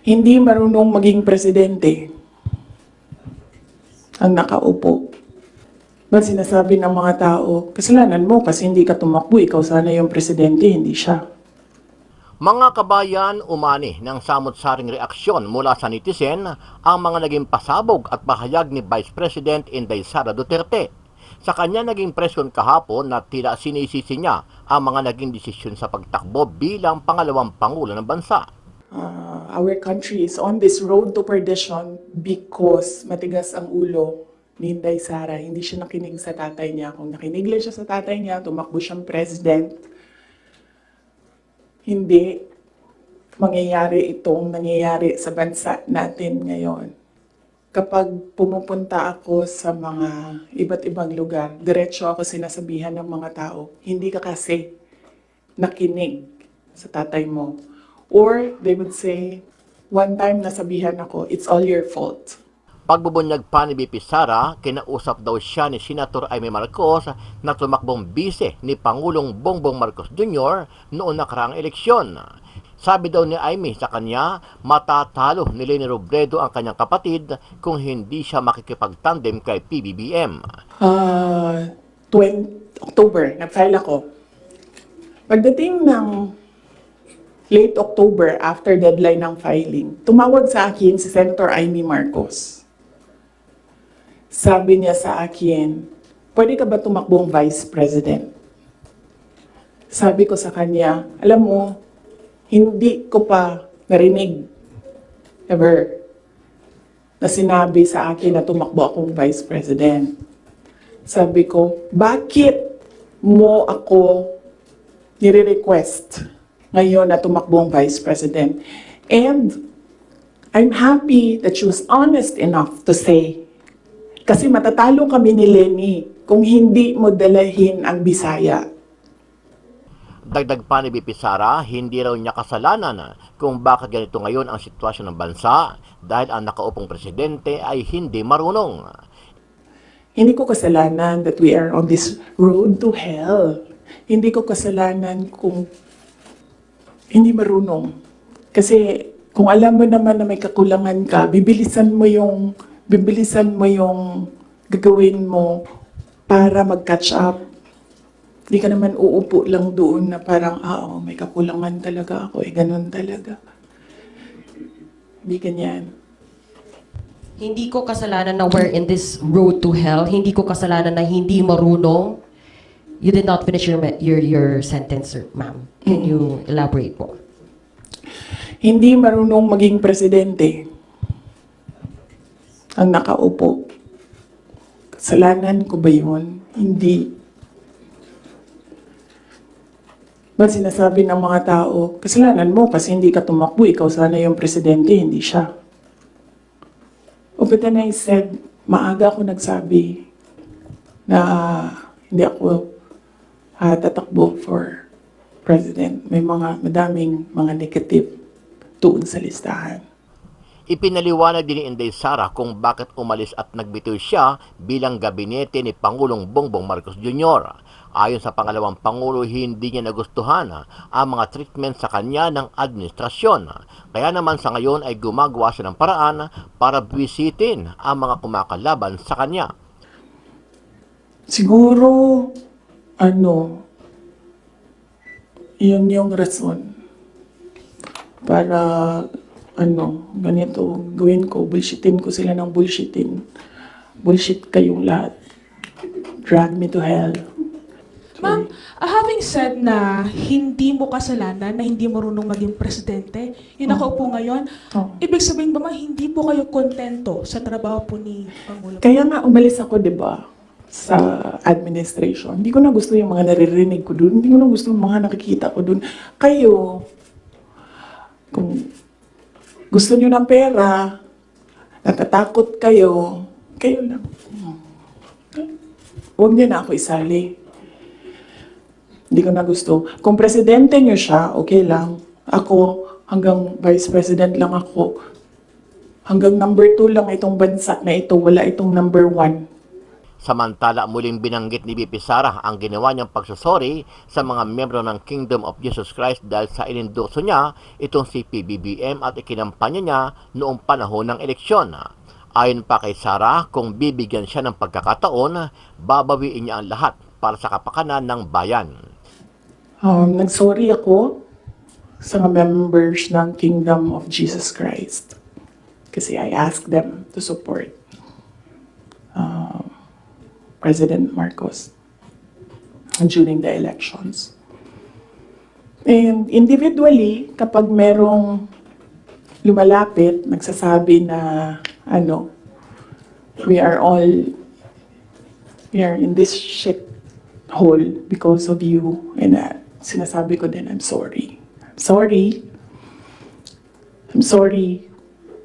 Hindi marunong maging presidente ang nakaupo. Ba't sinasabi ng mga tao, kasalanan mo kasi hindi ka tumakbo, ikaw sana yung presidente, hindi siya. Mga kabayan, umani ng samot-saring reaksyon mula sa netizen ang mga naging pasabog at pahayag ni Vice President Inday Sara Duterte. Sa kanya naging presyon kahapon na tila sinisisi niya ang mga naging desisyon sa pagtakbo bilang pangalawang pangulo ng bansa. Our country is on this road to perdition because matigas ang ulo ni Inday Sara. Hindi siya nakinig sa tatay niya. Kung nakinig lang siya sa tatay niya, tumakbo siyang president, hindi mangyayari itong nangyayari sa bansa natin ngayon. Kapag pumupunta ako sa mga iba't ibang lugar, diretso ako sinasabihan ng mga tao, hindi ka kasi nakinig sa tatay mo. Or they would say, one time nasabihan ako, it's all your fault. Pagbubunyag pa ni BP Sara, kinausap daw siya ni Senator Amy Marcos na tumakbong bise ni Pangulong Bongbong Marcos Jr. noong nakaraang eleksyon. Sabi daw ni Amy sa kanya, matatalo ni Leni Robredo ang kanyang kapatid kung hindi siya makikipagtandem kay PBBM. 20 October, nag-file ako. Pagdating ng late October, after deadline ng filing, tumawag sa akin si Senator Amy Marcos. Sabi niya sa akin, pwede ka ba tumakbong Vice President? Sabi ko sa kanya, alam mo, hindi ko pa narinig ever na sinabi sa akin na tumakbo akong Vice President. Sabi ko, bakit mo ako nire-request ngayon na tumakbo ang Vice President? And I'm happy that she was honest enough to say, kasi matatalo kami ni Leni kung hindi mo dalahin ang Bisaya. Dagdag pa ni BP Sara, hindi raw niya kasalanan kung bakit ganito ngayon ang sitwasyon ng bansa dahil ang nakaupong presidente ay hindi marunong. Hindi ko kasalanan that we are on this road to hell. Hindi ko kasalanan kung hindi marunong. Kasi kung alam mo naman na may kakulangan ka, bibilisan mo yung gagawin mo para mag-catch up. Hindi ka naman uupo lang doon na parang, may kakulangan talaga ako, ganun talaga. Hindi ganyan. Hindi ko kasalanan na we're in this road to hell. Hindi ko kasalanan na hindi marunong. You did not finish your sentence, sir, ma'am. Can you elaborate po? Hindi marunong maging presidente ang nakaupo. Kasalanan ko ba yun? Hindi. Ba't sinasabi ng mga tao, kasalanan mo kasi hindi ka tumakbo, ikaw sana yung presidente, hindi siya. But then I said, maaga ako nagsabi na hindi ako tatakbo for president. May madaming mga negative tuon sa listahan. Ipinaliwanag din ni Inday Sara kung bakit umalis at nagbitiw siya bilang gabinete ni Pangulong Bongbong Marcos Jr. Ayon sa pangalawang Pangulo, hindi niya nagustuhan ang mga treatment sa kanya ng administrasyon. Kaya naman sa ngayon ay gumagawa siya ng paraan para bisitin ang mga kumakalaban sa kanya. Siguro, yun yung rason para ganito gawin ko, bullshitin ko sila ng bullshitin. Bullshit kayong lahat. Drag me to hell. Ma'am, having said na hindi mo kasalanan na hindi marunong maging presidente, yung nakaupo ngayon, ibig sabihin ba hindi po kayo kontento sa trabaho po ni Pangulo? Kaya nga umalis ako, di ba, sa administration. Hindi ko na gusto yung mga naririnig ko dun. Hindi ko na gusto yung mga nakikita ko dun. Kayo, kung gusto nyo ng pera, natatakot kayo, kayo lang. Huwag niyo na ako isali. Hindi ko na gusto. Kung presidente nyo siya, okay lang. Ako, hanggang vice president lang ako. Hanggang number 2 lang itong bansa na ito, wala itong number 1. Samantala, muling binanggit ni VP Sara ang ginawa niyang pagsusori sa mga miyembro ng Kingdom of Jesus Christ dahil sa inendorso niya itong si PBBM at ikinampanya niya noong panahon ng eleksyon. Ayon pa kay Sara, kung bibigyan siya ng pagkakataon, babawiin niya ang lahat para sa kapakanan ng bayan. Nagsorry ako sa mga members ng Kingdom of Jesus Christ kasi I asked them to support President Marcos during the elections. And individually, kapag merong lumalapit, nagsasabi na we are in this shit hole because of you, and sinasabi ko din, I'm sorry. I'm sorry,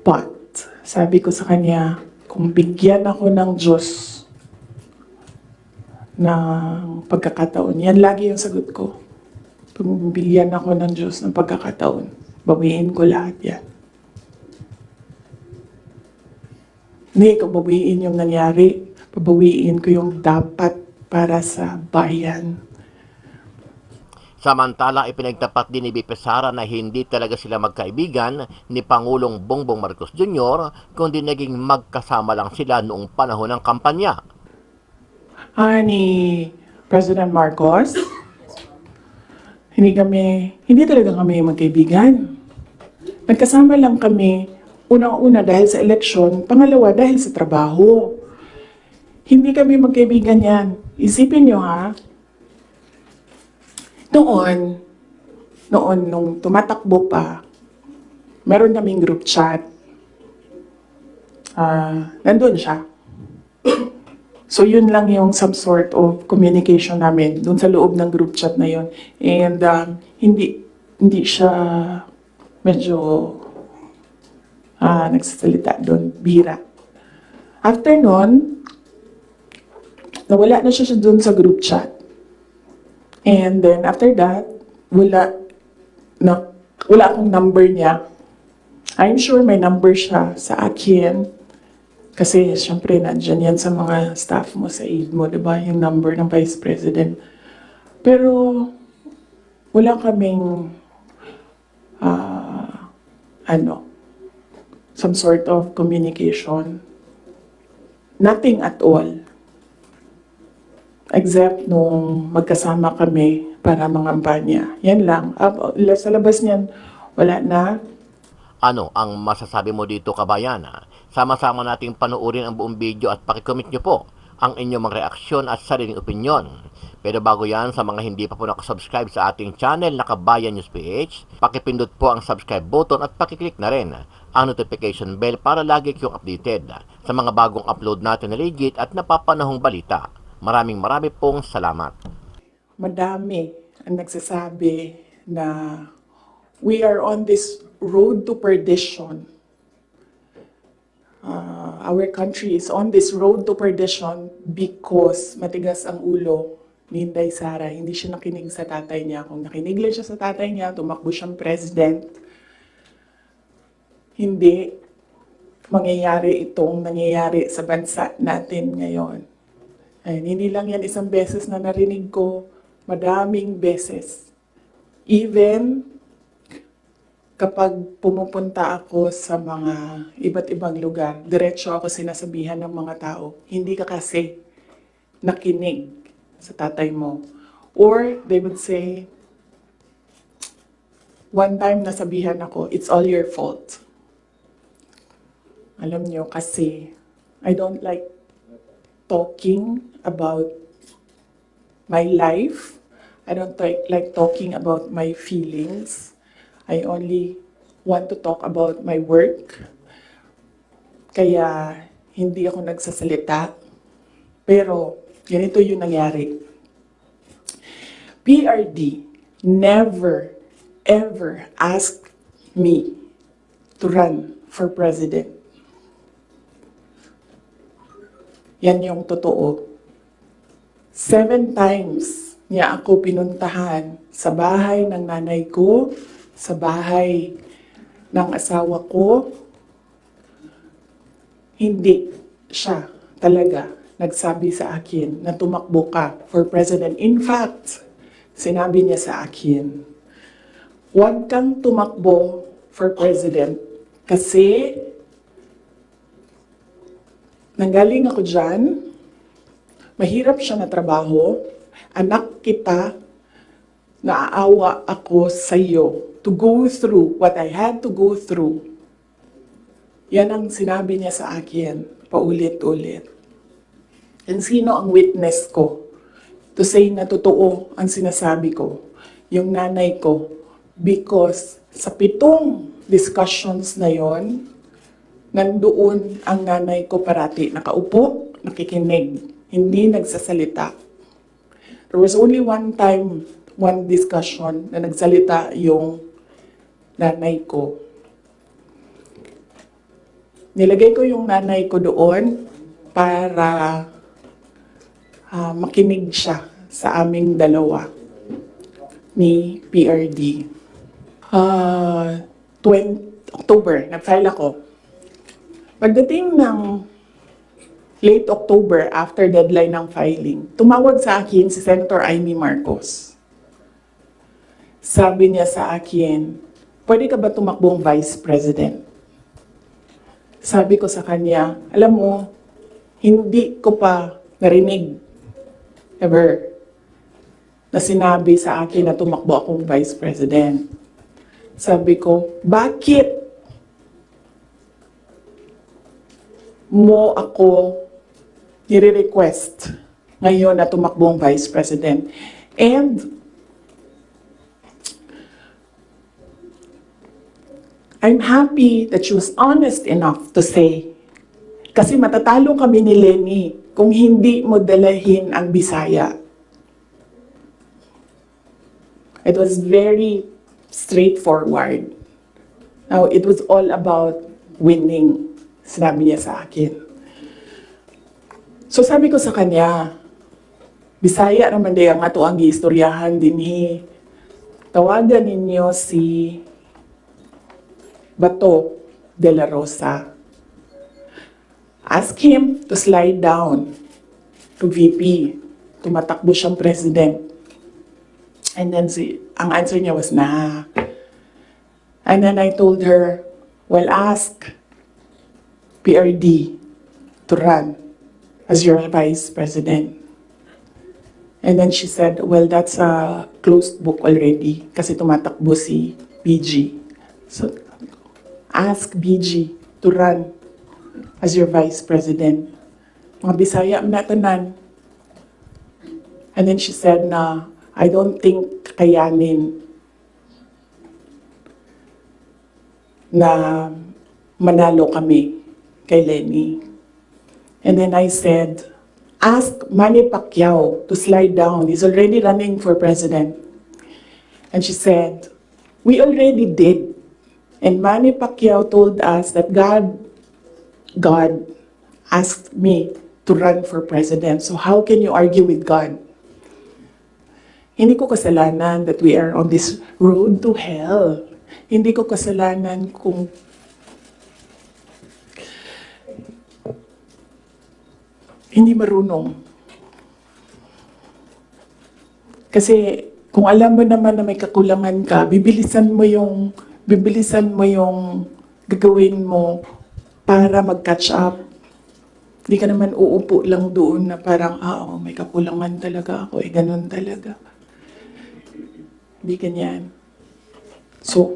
but sabi ko sa kanya, kung bigyan ako ng Diyos ng pagkakataon, yan lagi yung sagot ko. Kung bigyan ako ng Diyos ng pagkakataon, bawiin ko lahat yan. Hindi ko bawiin yung nangyari, babawiin ko yung dapat para sa bayan. Samantala, ipinagtapat din ni VP Sara na hindi talaga sila magkaibigan ni Pangulong Bongbong Marcos Jr., kundi naging magkasama lang sila noong panahon ng kampanya. Ni President Marcos, hindi talaga kami magkaibigan. Nagkasama lang kami, unang-una dahil sa eleksyon, pangalawa dahil sa trabaho. Hindi kami magkaibigan yan. Isipin nyo ha, noon, nung tumatakbo pa, meron kaming group chat. Nandun siya. So yun lang yung some sort of communication namin dun sa loob ng group chat na yun. And hindi siya medyo nagsasalita doon, bihira. After nun, nawala na siya dun sa group chat. And then after that, wala akong number niya. I'm sure may number siya sa akin. Kasi syempre nandyan yan sa mga staff mo sa aid mo, diba? Yung number ng Vice President. Pero wala kaming some sort of communication. Nothing at all. Except nung magkasama kami para mangampanya. Yan lang. Sa labas niyan, wala na. Ano ang masasabi mo dito, kabayan? Sama-sama nating panuorin ang buong video at pakicomment nyo po ang inyong mga reaksyon at sariling opinyon. Pero bago yan, sa mga hindi pa po nakasubscribe sa ating channel na Kabayan News PH, pakipindot po ang subscribe button at pakiclick na rin ang notification bell para lagi kayong updated sa mga bagong upload natin na legit at napapanahong balita. Maraming pong salamat. Madami ang nagsasabi na we are on this road to perdition. Our country is on this road to perdition because matigas ang ulo ni Inday Sara. Hindi siya nakinig sa tatay niya. Kung nakinig lang siya sa tatay niya, tumakbo siyang president, hindi mangyayari itong nangyayari sa bansa natin ngayon. And hindi lang yan isang beses na narinig ko, madaming beses. Even kapag pumupunta ako sa mga iba't ibang lugar, diretso ako sinasabihan ng mga tao, hindi ka kasi nakinig sa tatay mo. Or they would say, one time nasabihan ako, it's all your fault. Alam nyo, kasi I don't like talking about my life. I don't like talking about my feelings. I only want to talk about my work. Kaya hindi ako nagsasalita. Pero ganito yung nangyari. PRD never, ever asked me to run for president. Yan yung totoo. 7 times niya ako pinuntahan sa bahay ng nanay ko, sa bahay ng asawa ko. Hindi siya talaga nagsabi sa akin na tumakbo ka for president. In fact, sinabi niya sa akin, huwag kang tumakbo for president kasi nanggaling ako dyan, mahirap siya na trabaho, anak kita, naaawa ako sa iyo to go through what I had to go through. Yan ang sinabi niya sa akin, paulit-ulit. And sino ang witness ko to say na totoo ang sinasabi ko? Yung nanay ko. Because sa 7 discussions na yon, nandoon ang nanay ko parati. Nakaupo, nakikinig, hindi nagsasalita. There was only one time, one discussion na nagsalita yung nanay ko. Nilagay ko yung nanay ko doon para makinig siya sa aming dalawa ni PRD. 20 October, nag-file ako. Pagdating ng late October, after deadline ng filing, tumawag sa akin si Senator Amy Marcos. Sabi niya sa akin, pwede ka ba tumakbong Vice President? Sabi ko sa kanya, alam mo, hindi ko pa narinig ever na sinabi sa akin na tumakbo akong Vice President. Sabi ko, bakit mo ako nire-request ngayon na tumakbong Vice President? And I'm happy that she was honest enough to say, kasi matatalo kami ni Lenny kung hindi mo dalahin ang Bisaya. It was very straightforward. Now, it was all about winning, sinabi niya sa akin. So sabi ko sa kanya, Bisaya naman din ang ato ang giistoryahan dinhi. Tawagan ninyo si Bato de la Rosa. Ask him to slide down to VP. Tumatakbo siyang president. And then ang answer niya was, nah. And then I told her, well, ask PRD to run as your vice president. And then she said, well, that's a closed book already kasi tumatakbo si BG. So, ask BG to run as your vice president. Mga Bisaya na tanan. And then she said na, I don't think kayanin na manalo kami kay Lenny. And then I said, ask Manny Pacquiao to slide down. He's already running for president. And she said, we already did. And Manny Pacquiao told us that God asked me to run for president. So how can you argue with God? Hindi ko kasalanan that we are on this road to hell. Hindi ko kasalanan kung hindi marunong. Kasi kung alam mo naman na may kakulangan ka, bibilisan mo yung gagawin mo para mag-catch up. Hindi ka naman uupo lang doon na parang, may kakulangan talaga ako, ganun talaga. Hindi ganyan. So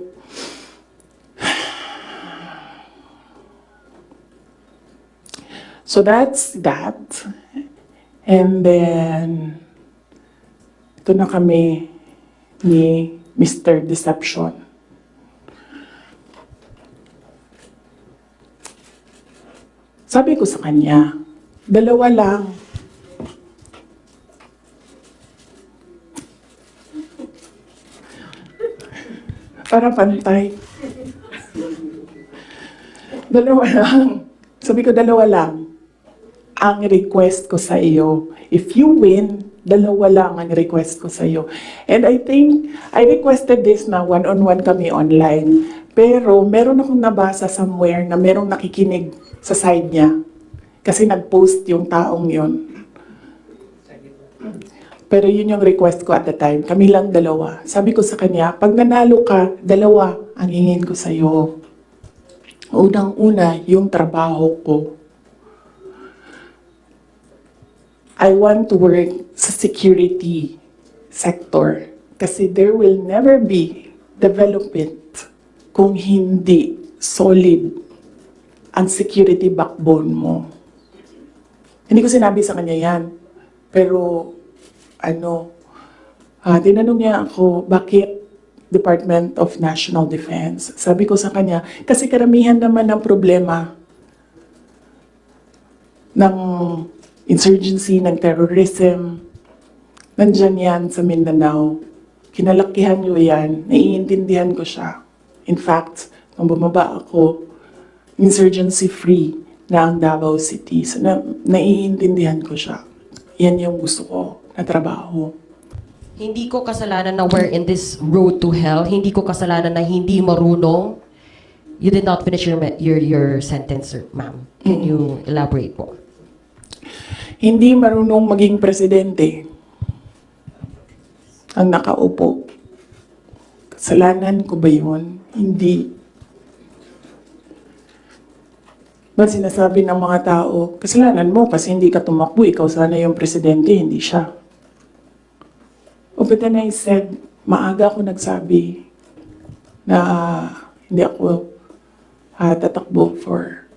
that's that. And then, ito na kami ni Mr. Deception. Sabi ko sa kanya, 2 lang. Para pantay. 2 lang. Sabi ko, 2 lang. Ang request ko sa iyo. If you win, 2 lang ang request ko sa iyo. And I think, I requested this na one-on-one kami online. Pero meron akong nabasa somewhere na merong nakikinig sa side niya. Kasi nag-post yung taong yon. Pero yun yung request ko at the time. Kami lang dalawa. Sabi ko sa kanya, pag nanalo ka, dalawa ang hingin ko sa'yo. Unang-una, yung trabaho ko. I want to work sa security sector. Kasi there will never be development kung hindi solid ang security backbone mo. Hindi ko sinabi sa kanya yan. Pero, tinanong niya ako, bakit Department of National Defense? Sabi ko sa kanya, kasi karamihan naman ng problema ng insurgency, ng terrorism, nandyan yan sa Mindanao. Kinalakihan nyo yan, naiintindihan ko siya. In fact, nung bumaba ako, insurgency-free na ang Davao City. So, naiintindihan ko siya. Yan yung gusto ko na trabaho. Hindi ko kasalanan na we're in this road to hell. Hindi ko kasalanan na hindi marunong. You did not finish your sentence, sir, ma'am. Can you elaborate po? Hindi marunong maging presidente ang nakaupo. Kasalanan ko ba yun? Hindi. Ba't sinasabi ng mga tao, kasalanan mo kasi hindi ka tumakbo, ikaw sana yung presidente, hindi siya. But then I said, maaga ako nagsabi na hindi ako tatakbo for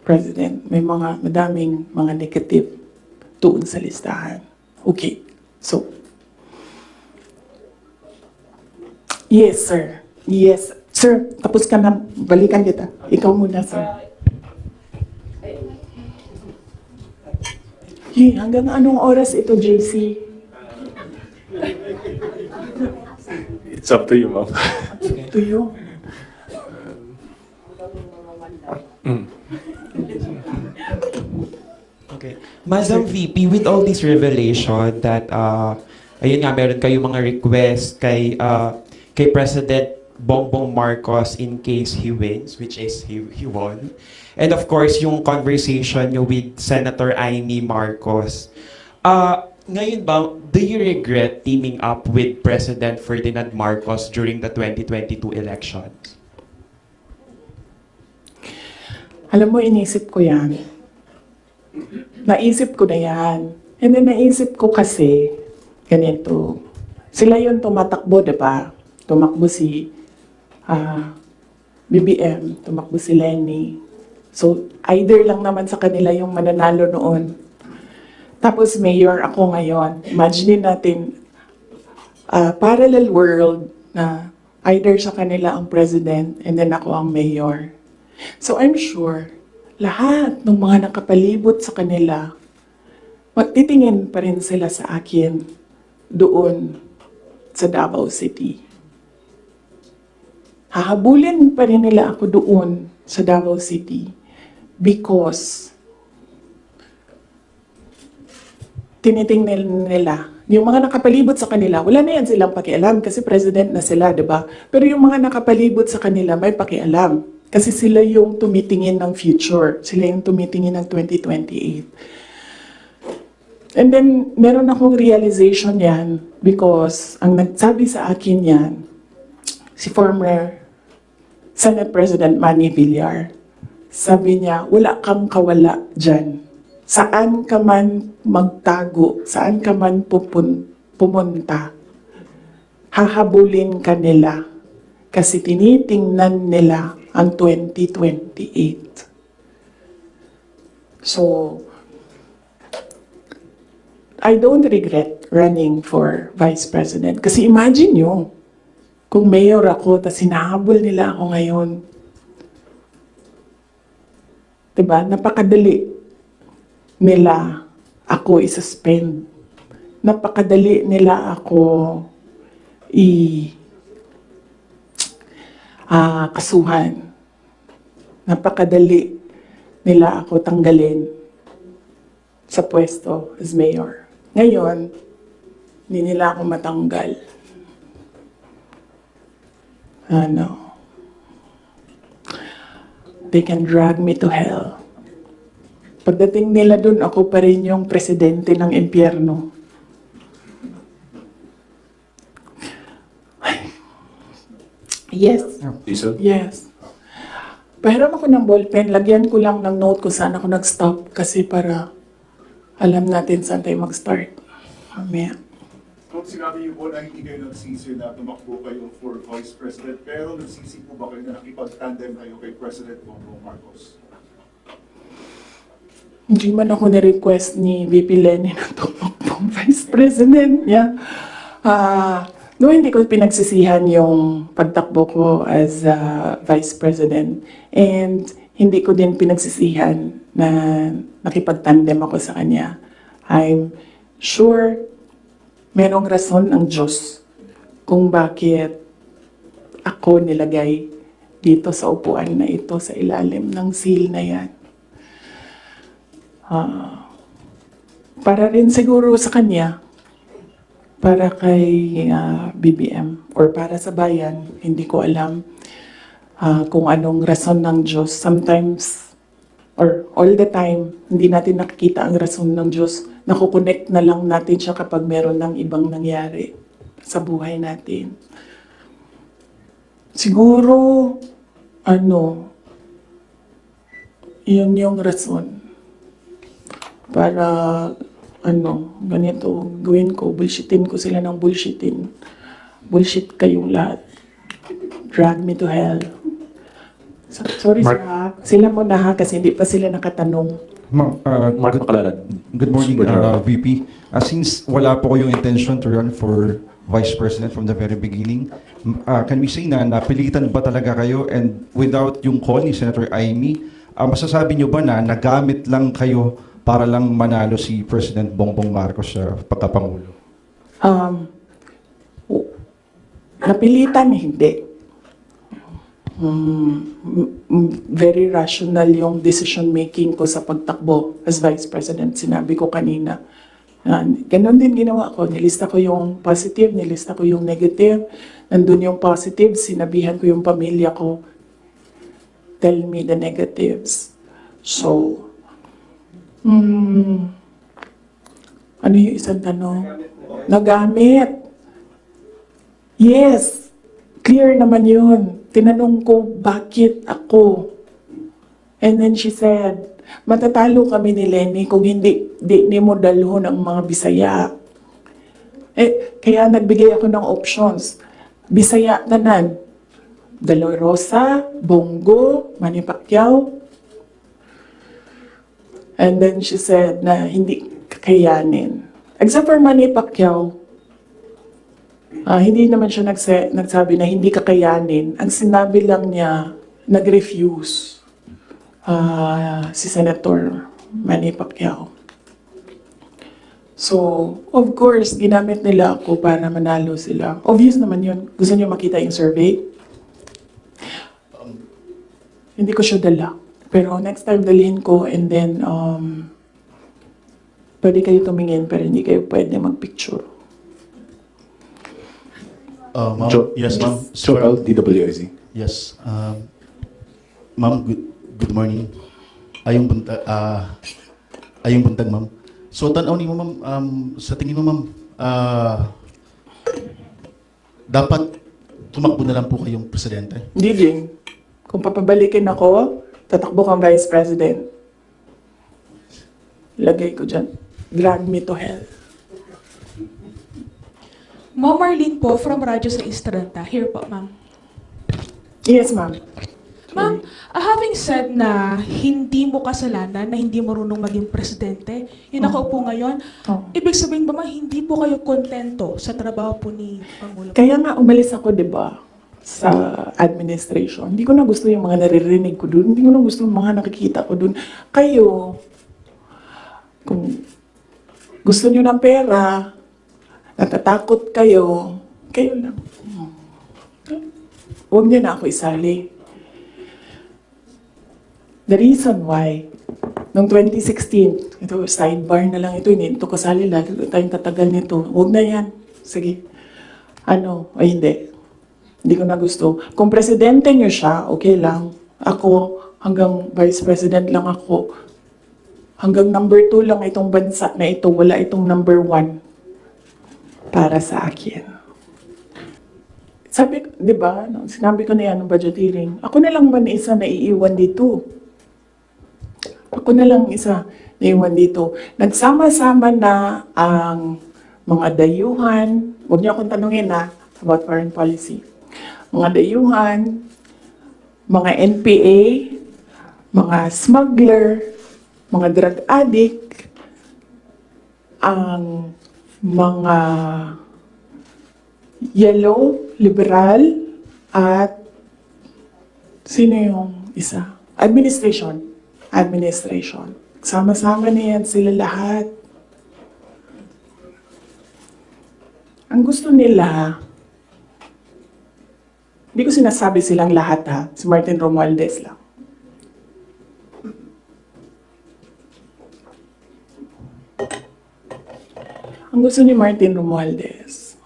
president. May madaming mga negative tuon sa listahan. Okay, so, yes, sir. Yes, sir. Tapos ka na. Balikan kita. Ikaw muna, sir. Hanggang anong oras ito, JC? It's up to you, ma'am. To you? Okay. Madam VP, with all this revelation that, ayun nga, meron kayo mga request kay President Bongbong Marcos in case he wins, which is he won. And of course, yung conversation nyo with Senator Amy Marcos. Ngayon ba, do you regret teaming up with President Ferdinand Marcos during the 2022 elections? Alam mo, inisip ko yan. Naisip ko na yan. And then naisip ko kasi, ganito. Sila yung tumatakbo, diba? Tumakbo si BBM, tumakbo si Lenny. So, either lang naman sa kanila yung mananalo noon. Tapos mayor ako ngayon. Imagine natin, parallel world na either sa kanila ang president and then ako ang mayor. So I'm sure, lahat ng mga nakapalibot sa kanila, magtitingin pa rin sila sa akin doon sa Davao City. Hahabulin pa rin nila ako doon sa Davao City because tinitingnan nila, yung mga nakapalibot sa kanila, wala na yan silang pakialam kasi president na sila, diba? Pero yung mga nakapalibot sa kanila, may pakialam. Kasi sila yung tumitingin ng future. Sila yung tumitingin ng 2028. And then, meron akong realization yan because ang nagsabi sa akin yan, si former Senate President Manny Villar. Sabi niya, wala kang kawala dyan. Saan ka man magtago, saan ka man pumunta, hahabulin ka nila kasi tinitingnan nila ang 2028. So, I don't regret running for Vice President. Kasi imagine nyo, kung mayor ako, tas hinahabol nila ako ngayon. Diba? Napakadali nila ako i-suspend. Napakadali nila ako kasuhan. Napakadali nila ako tanggalin sa pwesto as mayor. Ngayon, hindi nila ako matanggal. They can drag me to hell. Pagdating nila dun, ako pa rin yung presidente ng impyerno. Yes. Lisa? Yes. Pahiram ako ng ballpen, lagyan ko lang ng note kung saan ako nag-stop kasi para alam natin saan tayo mag-start. Mamaya. Kung sinabi niyo po na hindi kayo nagsisi na tumakbo kayo for Vice President, pero nagsisi po ba kayo na nakipag-tandem kayo kay President Bongbong Marcos? Hindi man ako na-request ni VP Lenny na tumakbong Vice President niya. No, hindi ko pinagsisihan yung pagtakbo ko as Vice President. And hindi ko din pinagsisihan na nakipagtandem ako sa kanya. I'm sure merong rason ang Diyos kung bakit ako nilagay dito sa upuan na ito sa ilalim ng seal na yan. Para rin siguro sa kanya, para kay BBM or para sa bayan, hindi ko alam kung anong rason ng Diyos. Sometimes, or all the time, hindi natin nakikita ang rason ng Diyos. Nakukonect na lang natin siya kapag meron ng ibang nangyari sa buhay natin. Siguro, yun yung rason. Para, ganito, gawin ko, bullshitin ko sila ng bullshitin. Bullshit kayong lahat. Drag me to hell. Sorry, Mark. sila muna ha, kasi hindi pa sila nakatanong. Ma'am, Mark Macalaran. good morning, Good morning. VP. Since wala po kayong intention to run for Vice President from the very beginning, can we say na napilitan ba talaga kayo and without yung call ni Senator Amy, masasabi nyo ba na nagamit lang kayo para lang manalo si President Bongbong Marcos sa pagkapangulo? Napilitan, hindi. Very rational yung decision making ko sa pagtakbo as Vice President. Sinabi ko kanina. Ganon din ginawa ko. Nilista ko yung positive, nilista ko yung negative. Nandun yung positive, sinabihan ko yung pamilya ko, tell me the negatives. So, ano yung isang tanong? Nagamit. Yes. Clear naman yun. Tinanong ko, bakit ako? And then she said, matatalo kami ni Lenny kung di mo dalhon ang mga Bisaya. Kaya nagbigay ako ng options. Bisaya tanan. Dolorosa, Bongo, Manny Pacquiao. And then she said na hindi kakayanin. Except for Manny Pacquiao, hindi naman siya nagsabi na hindi kakayanin. Ang sinabi lang niya, nag-refuse si Senator Manny Pacquiao. So, of course, ginamit nila ako para manalo sila. Obvious naman yun. Gusto niyo makita yung survey? Hindi ko siya dala. Pero next time dalhin ko and then pwede kayo tumingin pero hindi kayo pwede magpicture. Ma'am, yes, ma'am. Joel, DWIZ. Yes. Ma'am, good morning. Ayong buntag, ma'am. So, tanaw ni mo, ma'am, sa tingin mo, ma'am, dapat tumakbo na lang po kayong presidente? Hindi din. Kung papabalikin ako, tatakbo kang Vice President. Lagay ko dyan. Drag me to hell. Ma'am Marlene po from Radyo sa Estrada. Here po, ma'am. Yes, ma'am. Ma'am, having said na hindi mo kasalanan na hindi marunong maging presidente, yung nakaupo ngayon, ibig sabihin ba hindi po kayo kontento sa trabaho po ni Pangulo? Kaya nga umalis ako, di ba, sa administration. Hindi ko na gusto yung mga naririnig ko dun. Hindi ko na gusto yung mga nakikita ko dun. Kayo, kung gusto nyo ng pera, natatakot kayo, kayo lang. Huwag niyo na ako isali. The reason why, noong 2016, ito, sidebar na lang ito, hindi ito kasali, lagi tayong tatagal nito. Huwag na yan. Sige. Ay hindi. Hindi ko na gusto. Kung presidente niyo siya, okay lang. Ako, hanggang vice president lang ako. Hanggang number 2 lang itong bansa na ito, wala itong number 1 para sa akin. Sabi, di ba, sinabi ko na yan ng budget hearing, ako na lang man isa na iiwan dito. Ako na lang isa na iwan dito. Nagsama-sama na ang mga dayuhan, huwag niyo akong tanungin about foreign policy. Mga dayuhan, mga NPA, mga smuggler, mga drug addict, ang mga yellow, liberal, at sino yung isa? Administration. Sama-sama na yan sila lahat. Ang gusto nila, hindi ko sinasabi silang lahat si Martin Romualdez lang. Ang gusto ni Martin Romualdez,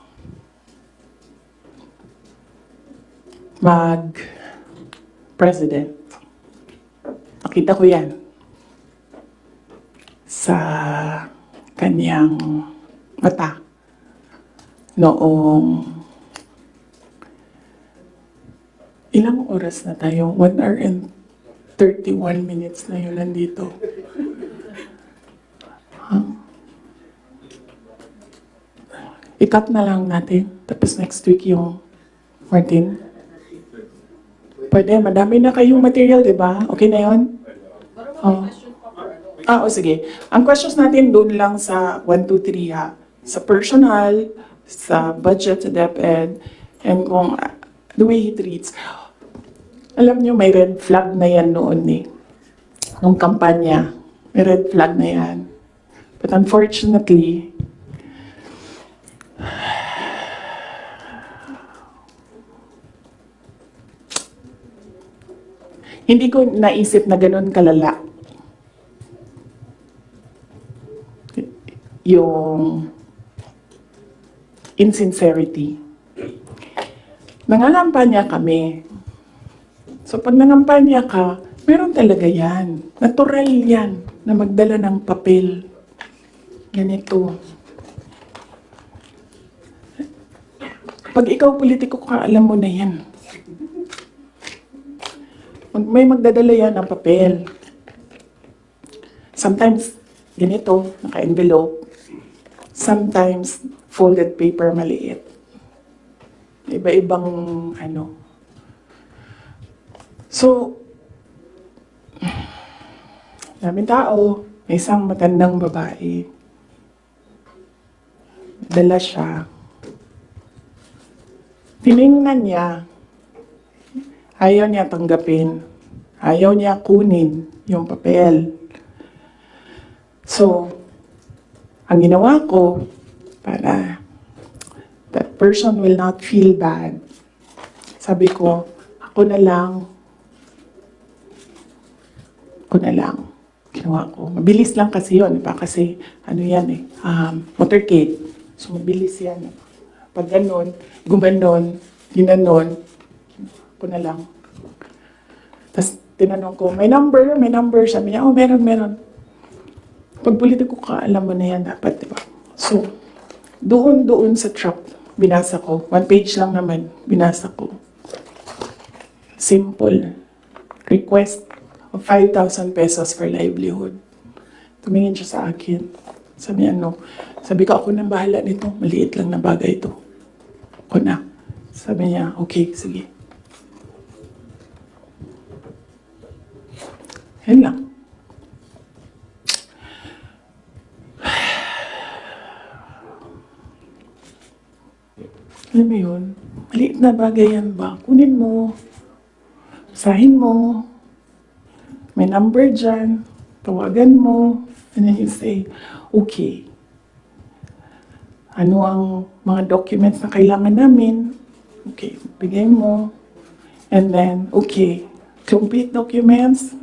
mag-president. Nakita ko yan sa kanyang mata noong ilang oras na tayo? 1 hour and 31 minutes na yun nandito. I-cut na lang natin. Tapos next week yung Martin. Pwede, madami na kayong material, di ba? Okay na yun? Sige. Ang questions natin doon lang sa 1, 2, 3 Sa personal, sa budget, sa DepEd, and kung the way he treats. Alam nyo, may red flag na yan noon nung kampanya. May red flag na yan. But unfortunately, hindi ko naisip na ganun kalala yung insincerity. Nangangampanya kami. So pag nangampanya ka, meron talaga yan. Natural yan na magdala ng papel. Ganito. Pag ikaw politiko ka, alam mo na yan. May magdadala yan ng papel. Sometimes, ganito, naka-envelope. Sometimes, folded paper maliit. Iba-ibang So, daming tao, may isang matandang babae. Dala siya. Tiningnan niya. Ayaw niya tanggapin. Ayaw niya kunin yung papel. So, ang ginawa ko, para that person will not feel bad, sabi ko, ako na lang. Ginawa ko. Mabilis lang kasi yun. Diba? Kasi, motorcade. So, mabilis yan. Pag ganon, gumanon, ginanon, ako na lang. Tapos, tinanong ko, may number? Sabi niya, meron. Pag politiko ka, alam mo na yan dapat, diba? So, doon sa truck, binasa ko. 1 page lang naman, binasa ko. Simple. Request of 5,000 pesos for livelihood. Tumingin siya sa akin. Sabi ko, ako nang bahala nito. Maliit lang na bagay ito. Ako na. Sabi niya, okay, sige. Yan lang. Alam mo yun? Maliit na bagay yan ba? Kunin mo. Sahin mo. May number dyan. Tawagan mo. And then you say, okay. Ano ang mga documents na kailangan namin? Okay, bigay mo. And then, okay. Complete documents.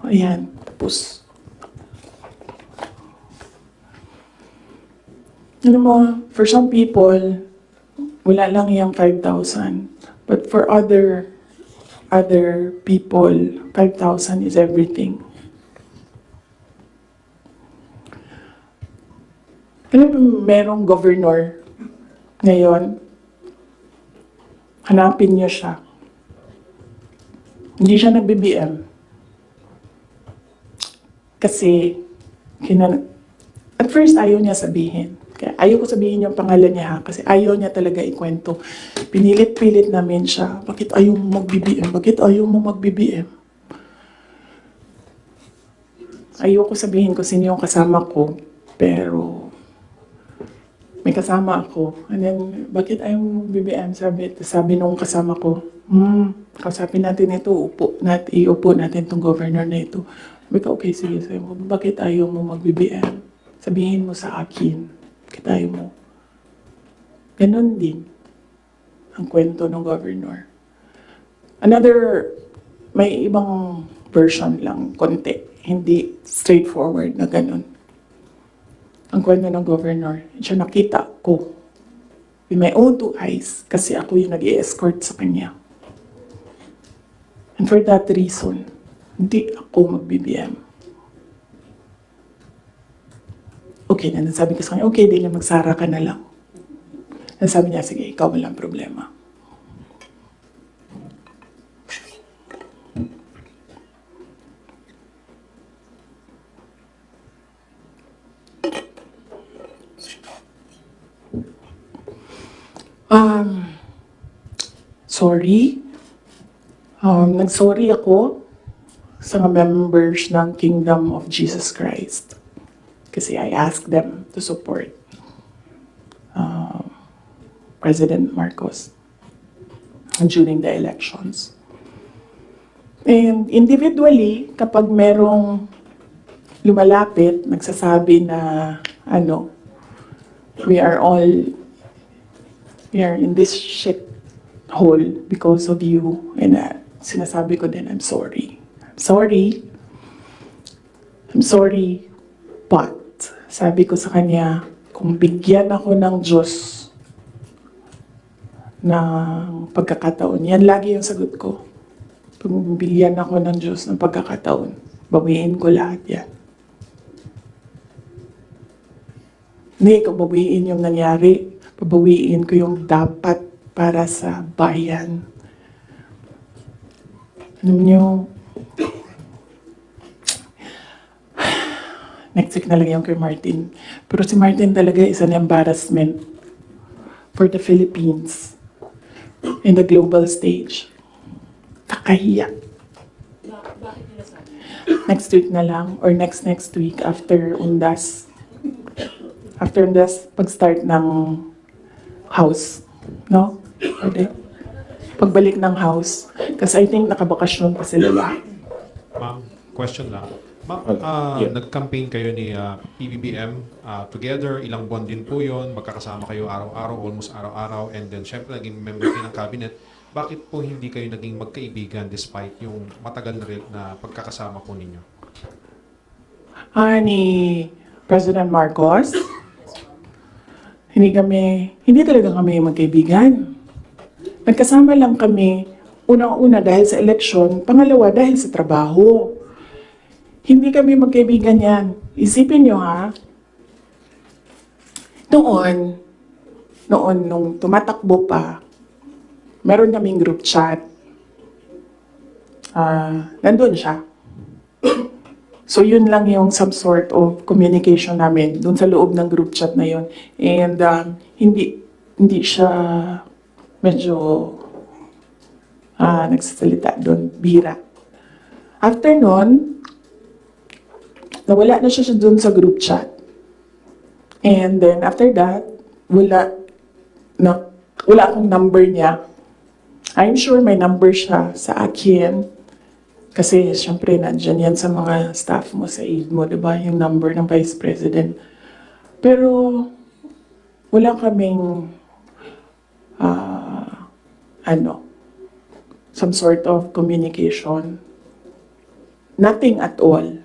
Ayan. Tapos, for some people, wala lang yung 5,000. But for other people, 5,000 is everything. Alam mo, merong governor ngayon, hanapin niyo siya. Hindi siya nag-BBM. Kasi, at first ayaw niya sabihin. Kaya ayaw ko sabihin yung pangalan niya ha, kasi ayaw niya talaga ikwento. Pinilit-pilit namin siya, bakit ayaw mo mag-BBM? Bakit ayaw mo mag-BBM? Ayaw ko sabihin ko sino yung kasama ko, pero may kasama ako. And then, bakit ayaw mo mag-BBM? Sabi nung kasama ko, kausapin natin ito, iupo natin itong governor na ito. Sabi ko, okay, sige. Sabi ko, bakit ayaw mo mag-BBM? Sabihin mo sa akin, bakit ayaw mo? Ganon din ang kwento ng governor. May ibang version lang, konti. Hindi straightforward na ganon. Ang kwento ng governor, siya nakita ko with my own two eyes kasi ako yung nag-i-escort sa kanya. And for that reason, hindi ako mag-BBM. Okay na, nasabi ko sa kanya, okay, di na magsara ka na lang. Nasabi niya, sige, ikaw walang problema. Sorry. Nag-sorry ako sa mga members ng Kingdom of Jesus Christ. Kasi I asked them to support President Marcos during the elections. And individually, kapag merong lumalapit, nagsasabi na, we are in this shit hole because of you. And sinasabi ko din, I'm sorry. I'm sorry, but sabi ko sa kanya, kung bigyan ako ng Diyos ng pagkakataon, yan lagi yung sagot ko. Kung bigyan ako ng Diyos ng pagkakataon, bawiin ko lahat yan. Hindi ko bawiin yung nangyari, babawiin ko yung dapat para sa bayan. Alam niyo, next week na lang yung kay Martin. Pero si Martin talaga is an embarrassment for the Philippines in the global stage. Kakahiya. Next week na lang, or next week after Undas. After Undas, pag-start ng house. No? Pwede? Pagbalik ng house. Kasi I think nakabakasyon pa sila lahat. Ma'am, question lang. Ma'am, nag-campaign kayo ni PBBM together, ilang buwan din po yun, magkakasama kayo araw-araw, almost araw-araw, and then syempre naging member kayo ng cabinet. Bakit po hindi kayo naging magkaibigan despite yung matagal na pagkakasama po ninyo? Ni President Marcos, hindi talaga kami magkaibigan. Nagkasama lang kami, unang-una dahil sa eleksyon, pangalawa dahil sa trabaho. Hindi kami magkaibigan yan. Isipin nyo ha, noon, nung tumatakbo pa, meron kaming group chat. Nandun siya. So yun lang yung some sort of communication namin dun sa loob ng group chat na yun. And hindi siya medyo nagsasalita doon, bihira. After nun, nawala na siya doon sa group chat. And then after that, wala akong number niya. I'm sure may number siya sa akin. Kasi syempre nandyan yan sa mga staff mo sa aid mo, diba? Yung number ng Vice President. Pero wala kaming some sort of communication. Nothing at all.